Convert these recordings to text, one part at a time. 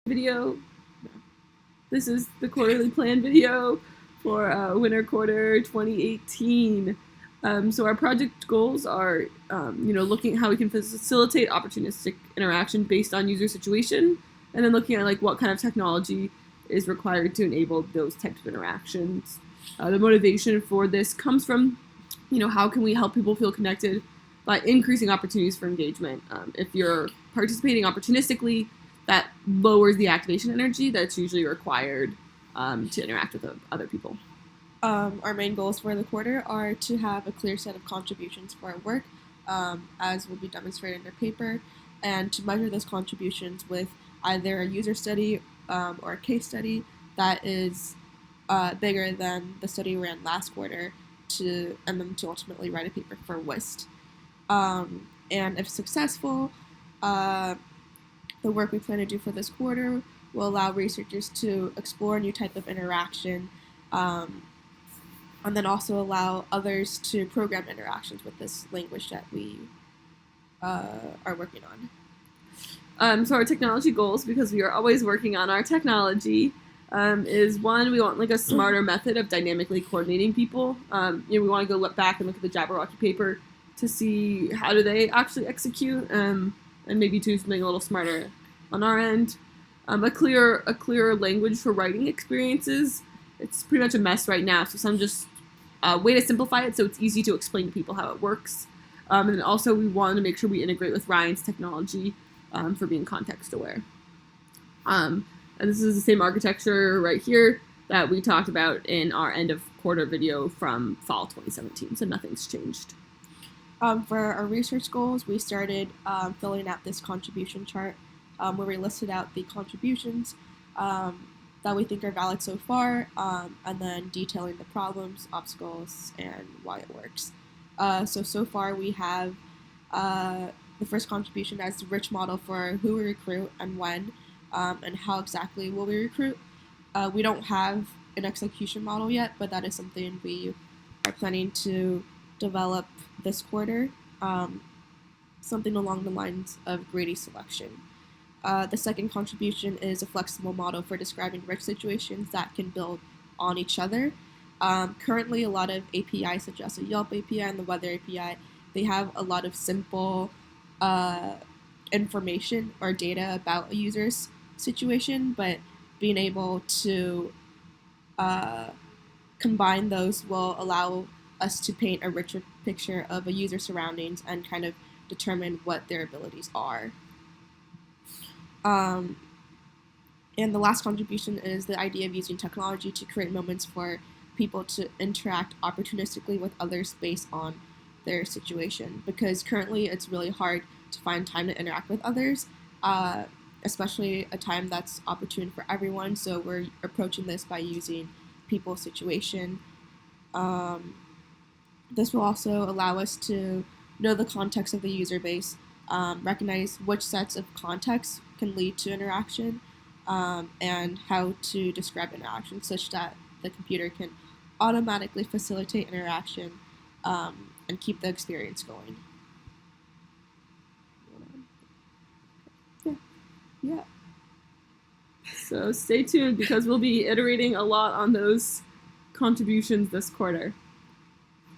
video. This is the quarterly plan video for winter quarter 2018. So our project goals are, looking at how we can facilitate opportunistic interaction based on user situation, and then looking at like what kind of technology is required to enable those types of interactions. The motivation for this comes from, how can we help people feel connected by increasing opportunities for engagement. If you're participating opportunistically, that lowers the activation energy that's usually required to interact with other people. Our main goals for the quarter are to have a clear set of contributions for our work, as will be demonstrated in our paper, and to measure those contributions with either a user study or a case study that is bigger than the study we ran last quarter, and then to ultimately write a paper for WIST. And if successful, the work we plan to do for this quarter will allow researchers to explore a new type of interaction, and then also allow others to program interactions with this language that we are working on. So our technology goals, because we are always working on our technology, is one, we want like a smarter method of dynamically coordinating people. We want to go back and look at the Jabberwocky paper to see how do they actually execute, and maybe do something a little smarter on our end. A clearer language for writing experiences. It's pretty much a mess right now, so some just way to simplify it so it's easy to explain to people how it works. And then also we want to make sure we integrate with Ryan's technology for being context aware. And this is the same architecture right here that we talked about in our end of quarter video from fall 2017, so nothing's changed. For our research goals, we started filling out this contribution chart where we listed out the contributions that we think are valid so far, and then detailing the problems, obstacles, and why it works. So far we have the first contribution as the rich model for who we recruit and when, and how exactly will we recruit. We don't have an execution model yet, but that is something we are planning to develop this quarter, something along the lines of Grady selection. The second contribution is a flexible model for describing rich situations that can build on each other. Currently, a lot of APIs, such as the Yelp API and the Weather API, they have a lot of simple information or data about a user's situation, but being able to combine those will allow us to paint a richer picture of a user's surroundings and kind of determine what their abilities are. And the last contribution is the idea of using technology to create moments for people to interact opportunistically with others based on their situation. Because currently it's really hard to find time to interact with others, especially a time that's opportune for everyone. So we're approaching this by using people's situation. This will also allow us to know the context of the user base, recognize which sets of contexts can lead to interaction, and how to describe interaction such that the computer can automatically facilitate interaction and keep the experience going. Yeah. So stay tuned because we'll be iterating a lot on those contributions this quarter.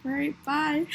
All right, bye.